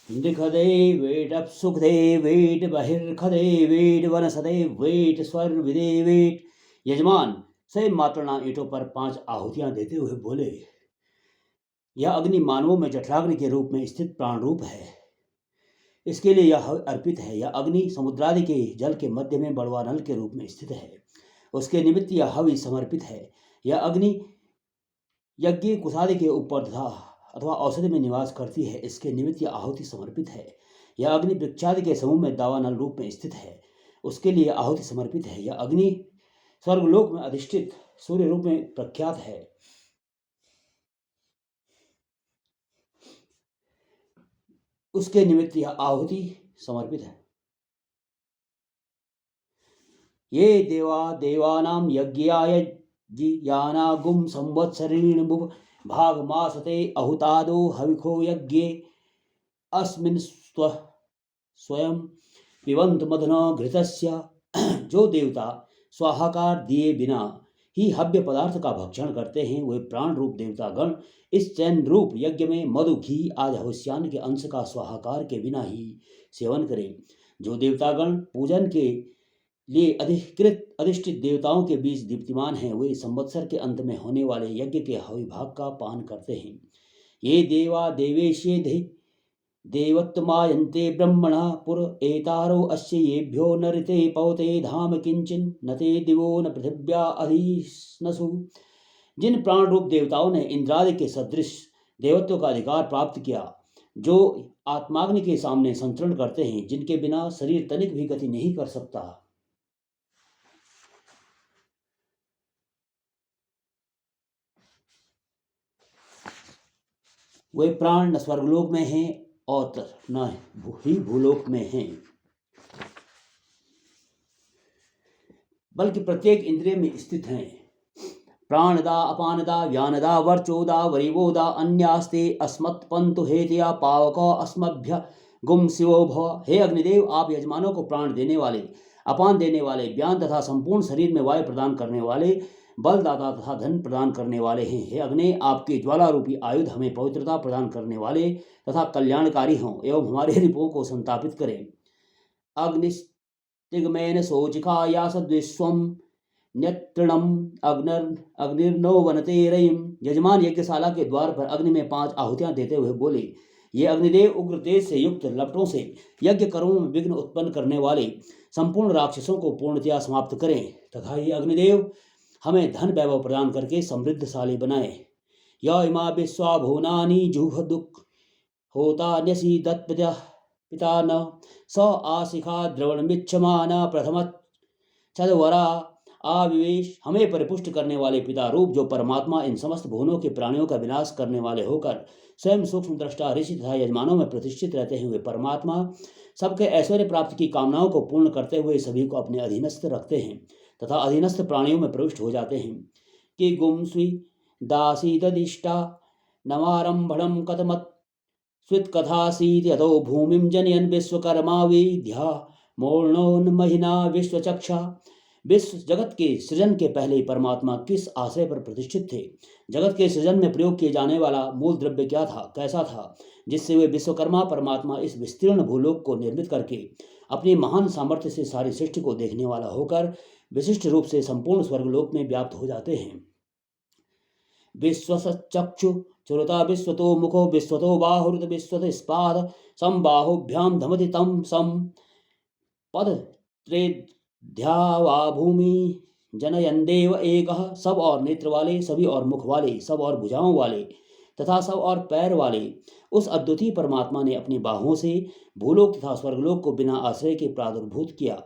दिखदे wait Sukhde wait बहिर्खदे wait वनसदे wait स्वर विदे wait. यजमान स्वयं मात्रणाम ईंटों पर 5 आहुतियां देते हुए बोले, यह अग्नि मानवों में जठराग्नि के रूप में स्थित प्राण रूप है। इसके लिए यह अर्पित है। यह अग्नि समुद्रादि के जल के मध्य में बड़वा नल के रूप में स्थित है। उसके निमित्त यह हवि समर्पित है। यह अग्नि यज्ञ कुशादि के ऊपर तथा अथवा औषधि में निवास करती है। इसके निमित्त यह आहुति समर्पित है। यह अग्नि वृक्षादि के समूह में दावानल रूप में स्थित है। उसके लिए आहुति समर्पित है। यह अग्नि स्वर्गलोक में अधिष्ठित सूर्य रूप में प्रख्यात है। उसके निमित्त यह आहुति समर्पित है। ये देवा देवानां यज्ञाय यानागुम संवत्सरीण भाग मासते अहुतादो हविखो यज्ञे अस्मिन् स्वयं पिबंत मदन घृतस्य। जो देवता स्वाहाकार दिए बिना ही हव्य पदार्थ का भक्षण करते हैं, वे प्राण रूप देवता गण इस चैन रूप यज्ञ में मधु घी आदि हविष्यान के अंश का स्वाहाकार के बिना ही सेवन करें। जो देवतागण पूजन के लिए अधिष्ठित देवताओं के बीच दीप्तिमान हैं, वे संवत्सर के अंत में होने वाले यज्ञ के हवि भाग का पान करते हैं। ये देवा देवेशे देवत्तमायन्ते ब्रह्मणा पुर एतारो अस्य येभ्यो न ऋते पवते धाम किंचिन न ते दिवो न पृथिव्या अधिस्नसु। जिन प्राण रूप देवताओं ने इंद्रादि के सदृश देवत्व का अधिकार प्राप्त किया, जो आत्माग्नि के सामने संतरण करते हैं, जिनके बिना शरीर तनिक भी गति नहीं कर सकता, वे प्राण न स्वर्गलोक में हैं और न ही भूलोक में हैं, बल्कि प्रत्येक इंद्रिय में स्थित हैं। प्राणदा अपानदा व्यानदा वर्चोदा वरिवोदा अन्यास्ते अस्मत्पंतु हेतया पावक अस्मभ्य गुम शिवो भव। हे अग्निदेव, आप यजमानों को प्राण देने वाले, अपान देने वाले, व्यान तथा संपूर्ण शरीर में वायु प्रदान करने वाले, बलदाता तथा धन प्रदान करने वाले हैं। हे अग्नि, आपके ज्वाला रूपी आयुध हमें पवित्रता प्रदान करने वाले तथा कल्याणकारी हों एवं हमारे रिपुओं को संतापित करें। अग्निस्तिग्मेन शोचिका सद्विश्वम न्यत्रणम अग्निर्नो वनते रयिम। यजमान यज्ञशाला के द्वार पर अग्नि में 5 आहुतियां देते हुए बोले, ये अग्निदेव उग्र तेज से युक्त लपटों से यज्ञ कर्मों में विघ्न उत्पन्न करने वाले संपूर्ण राक्षसों को पूर्णतया समाप्त करें तथा ये अग्निदेव हमें धन वैभव प्रदान करके समृद्धशाली बनाए। य इमा विश्वा भुवनानि जुह दुख होता न्यसी पिता न स आशिखा द्रवण मिच्छमाना प्रथम चदवरा आविवेश। हमें परिपुष्ट करने वाले पिता रूप जो परमात्मा इन समस्त भुवनों के प्राणियों का विनाश करने वाले होकर स्वयं सूक्ष्म दृष्टा ऋषि तथा यजमानों में प्रतिष्ठित रहते हैं, वे परमात्मा सबके ऐश्वर्य प्राप्ति की कामनाओं को पूर्ण करते हुए सभी को अपने अधीनस्थ रखते हैं तथा अधीनस्थ प्राणियों में प्रविष्ट हो जाते हैं। कि गुम स्वी दासी तदिष्टा नमारंभणम कथमत स्वित कथासीत यतो भूमिम जनयन विश्वकर्मा विद्या मोर्णोन्महिना विश्वचक्षा। विश्व जगत के सृजन के पहले परमात्मा किस आशय पर प्रतिष्ठित थे? जगत के सृजन में प्रयोग किए जाने वाला मूल द्रव्य क्या था, कैसा था, जिससे वे विश्वकर्मा परमात्मा इस विस्तीर्ण भूलोक को निर्मित करके अपनी महान सामर्थ्य से सारी सृष्टि को देखने वाला होकर विशिष्ट रूप से संपूर्ण स्वर्गलोक में व्याप्त हो जाते हैं। विश्वसचक्षु चुरता विश्वतो मुखो विश्वतो बाहुरुत विश्वत स्पाद संबाहुभ्याम धमति तम सम पद ध्यावा भूमि जनयन देव एक। सब और नेत्र वाले, सभी और मुख वाले, सब और भुजाओं वाले तथा सब और पैर वाले उस अद्वितीय परमात्मा ने अपनी बाहों से भूलोक तथा स्वर्गलोक को बिना आश्रय के प्रादुर्भूत किया।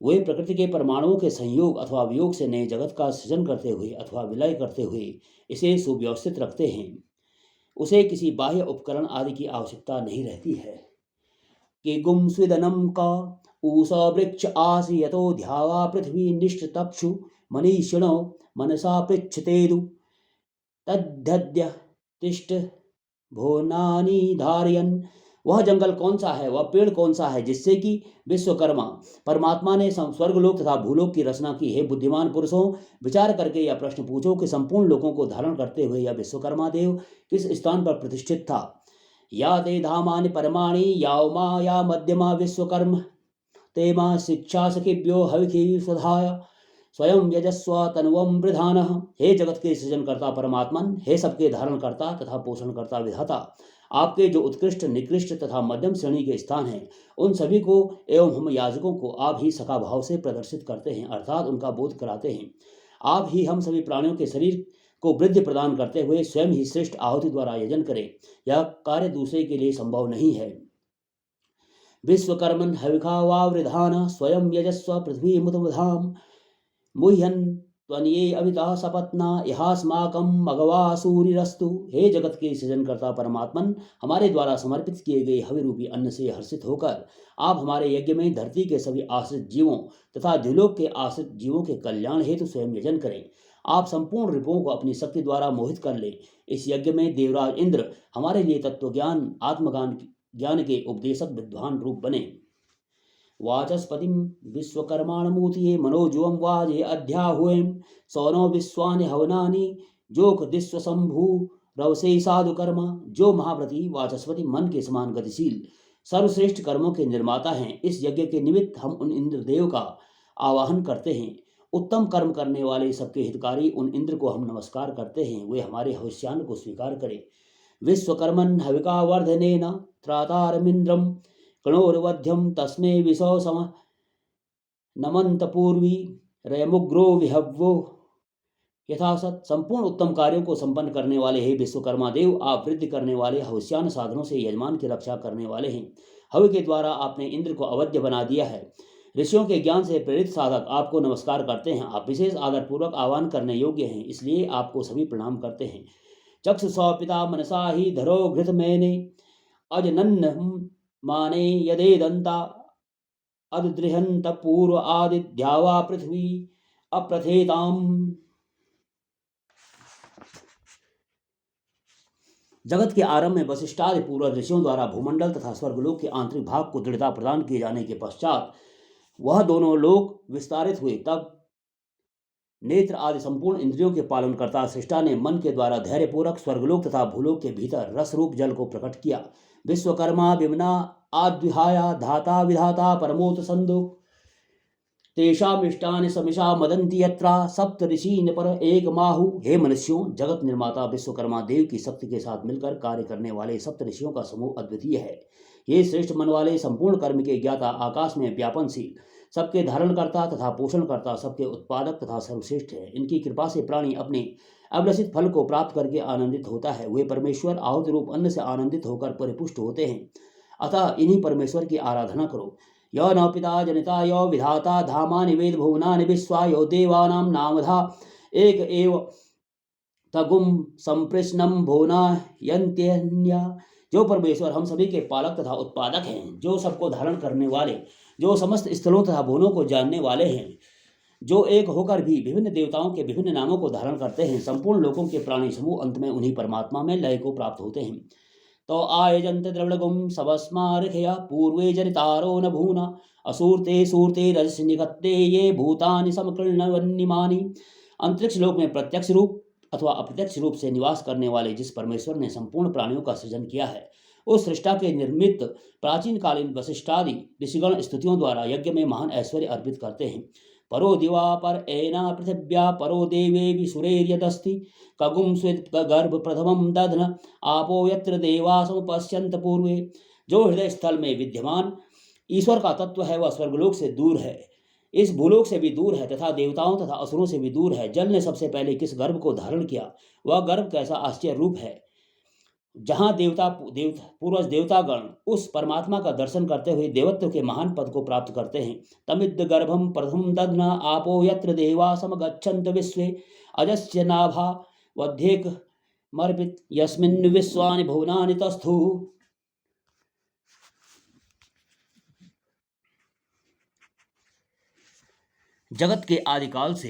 वे प्रकृति के परमाणुओं के संयोग अथवा वियोग से नए जगत का सृजन करते हुए अथवा विलय करते हुए इसे सुव्यवस्थित रखते हैं। उसे किसी बाह्य उपकरण आदि की आवश्यकता नहीं रहती है। कि गुम स्विदनम का ऊषा वृक्ष आसि यतो ध्यावा पृथ्वी निष्टतक्षु मनीषिणो मनसा पृच्छतेदु तद्यद्य तिष्ठ भुवनानि धारयन्। वह जंगल कौन सा है, वह पेड़ कौन सा है, जिससे कि विश्वकर्मा परमात्मा ने स्वर्गलोक तथा भूलोक की रचना की है? बुद्धिमान पुरुषों, विचार करके यह प्रश्न पूछो कि संपूर्ण लोगों को धारण करते हुए यह विश्वकर्मा देव किस स्थान पर प्रतिष्ठित था? या ते धामानि परमाणि यावमा या मध्यमा विश्वकर्म ते मा शिक्षा सखिभ्यो हविखि स्वधाय स्वयं यजस्व तनुवम वृधानः। हे जगत के सृजनकर्ता परमात्मन, हे सबके धारणकर्ता तथा पोषणकर्ता विधाता, आपके जो उत्कृष्ट निकृष्ट तथा मध्यम श्रेणी के स्थान हैं, उन सभी को एवं हम याजकों को आप ही सखा भाव से प्रदर्शित करते हैं, अर्थात उनका बोध कराते हैं। आप ही हम सभी प्राणियों के शरीर को वृद्धि प्रदान करते हुए स्वयं ही श्रेष्ठ आहुति द्वारा यजन करें। यह कार्य दूसरे के लिए संभव नहीं है। विश्वकर्मन हविखा वावृधान स्वयं यजस्व पृथ्वी मुतधाम मुह्यन त्वन्ये अविता सपत्ना यहास्माकं मघवासूरिरस्तु। हे जगत के सृजनकर्ता परमात्मन, हमारे द्वारा समर्पित किए गए हवि रूपी अन्न से हर्षित होकर आप हमारे यज्ञ में धरती के सभी आश्रित जीवों तथा द्युलोक के आश्रित जीवों के कल्याण हेतु स्वयं यजन करें। आप संपूर्ण रिपुओं को अपनी शक्ति द्वारा मोहित कर लें। इस यज्ञ में देवराज इंद्र हमारे लिए तत्वज्ञान आत्मज्ञान के उपदेशक विद्वान रूप बने। वाचस्पतिं विश्वकर्माणमूर्तिये मनोजुवं वाजे अध्याहुएं सौनो विश्वानि हवनानि जोक दिस्वशंभु रवसे साधु कर्मा। जो महाव्रती वाचस्पति मन के समान गतिशील सर्वश्रेष्ठ कर्मों के निर्माता हैं, इस यज्ञ के निमित्त हम उन इंद्रदेव का आवाहन करते हैं। उत्तम कर्म करने वाले सबके हितकारी उन इंद्र को हम नमस्कार करते हैं, वे हमारे हविष्यान्न को स्वीकार करें। विश्वकर्मन् हविका वर्धनेन त्रातारमिन्द्रम कणोर्वध्यम तस्मे विशौ सम नमंत पूर्वी रयमुग्रो विहव्वो यथासत। संपूर्ण उत्तम कार्यों को संपन्न करने वाले हे विश्वकर्मा देव, आप वृद्धि करने वाले हविष्यान साधनों से यजमान की रक्षा करने वाले हैं। हवि के द्वारा आपने इंद्र को अवध्य बना दिया है। ऋषियों के ज्ञान से प्रेरित साधक आपको नमस्कार करते हैं। आप विशेष आदरपूर्वक आह्वान करने योग्य हैं, इसलिए आपको सभी प्रणाम करते हैं। चक्षुषा पिता मनसा ही धरो घृत मैंने अजनन्न माने यदेदंता अदृहंत पूर्व आदिद्यावा पृथ्वी अप्रथेताम। जगत के आरंभ में वशिष्ठादि पूर्व ऋषियों द्वारा भूमंडल तथा स्वर्गलोक के आंतरिक भाग को दृढ़ता प्रदान किए जाने के पश्चात वह दोनों लोक विस्तारित हुए। तब नेत्र आदि संपूर्ण इंद्रियों के पालनकर्ता सृष्टा ने मन के द्वारा धैर्यपूर्वक स्वर्गलोक तथा भूलोक के भीतर रस रूप जल को प्रकट किया। विश्वकर्मा विमना आद्विहाया धाता विधाता परमोत संदुक तेषामिष्टानि समिषा मदन्ति यत्रा सप्त ऋषीन पर एक माहु। हे मनुष्यों, जगत निर्माता विश्वकर्मा देव की शक्ति के साथ मिलकर कार्य करने वाले सप्त ऋषियों का समूह अद्वितीय है। ये श्रेष्ठ मन वाले संपूर्ण कर्म के ज्ञाता, आकाश में व्यापनशील, सबके धारणकर्ता तथा पोषणकर्ता, सबके उत्पादक तथा सर्वश्रेष्ठ है। इनकी कृपा से प्राणी अपने अभिलषित फल को प्राप्त करके आनंदित होता है। वे परमेश्वर आहुति रूप अन्न से आनंदित होकर परिपुष्ट होते हैं। अतः इन्हीं परमेश्वर की आराधना करो। यो न पिता जनिता यो विधाता धामानि वेद भुवनानि विश्वा यो देवानां नामधा एक एव तगुम संप्रश्नम भुवना यन्त्यन्या। जो परमेश्वर हम सभी के पालक तथा उत्पादक हैं, जो सबको धारण करने वाले, जो समस्त स्थलों तथा भुवनों को जानने वाले हैं, जो एक होकर भी विभिन्न देवताओं के विभिन्न नामों को धारण करते हैं, संपूर्ण लोकों के प्राणी समूह अंत में उन्हीं परमात्मा में लय को प्राप्त होते हैं। तो आयजंत द्रविड़गुम सबस्मारिखया पूर्वे जनितारो न भूना असूर्ते सूर्ते रजस निगत्ते ये भूतानि समकृण्वन्निमानि। अंतरिक्ष लोक में प्रत्यक्ष रूप अथवा अप्रत्यक्ष रूप से निवास करने वाले जिस परमेश्वर ने संपूर्ण प्राणियों का सृजन किया है, उस सृष्टा के निर्मित प्राचीन कालीन वशिष्ठादि ऋषिगण स्तुतियों द्वारा यज्ञ में महान ऐश्वर्य अर्पित करते हैं। परो दिवा पर एना पृथिव्या परो देवे विसुरेर्यदस्ति कगुम स्वित गर्भ प्रथमम दधन आपो यत्र देवासम पश्यंत पूर्वे। जो हृदय स्थल में विद्यमान ईश्वर का तत्व है, वह स्वर्गलोक से दूर है, इस भूलोक से भी दूर है तथा देवताओं तथा असुरों से भी दूर है। जल ने सबसे पहले किस गर्भ को धारण किया, वह गर्भ कैसा आश्चर्य रूप है। जहाँ पूर्वज देवतागण उस परमात्मा का दर्शन करते हुए देवत्व के महान पद को प्राप्त करते हैं। तमिद गर्भम प्रथम दध्ना आपो यत्र देवा समगच्छन्त विश्वे अजस्य नाभा वध्येक मर्पित यस्मिन् विश्वानि भुवनानि तस्थु। जगत के आदिकाल से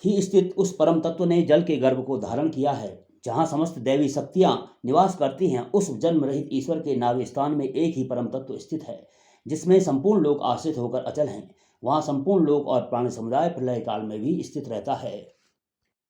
ही स्थित उस परम तत्व ने जल के गर्भ को धारण किया है। जहाँ समस्त दैवी शक्तियाँ निवास करती हैं, उस जन्म रहित ईश्वर के नाभि स्थान में एक ही परम तत्व स्थित है, जिसमें संपूर्ण लोक आश्रित होकर अचल हैं। वहाँ संपूर्ण लोक और प्राणी समुदाय प्रलय काल में भी स्थित रहता है।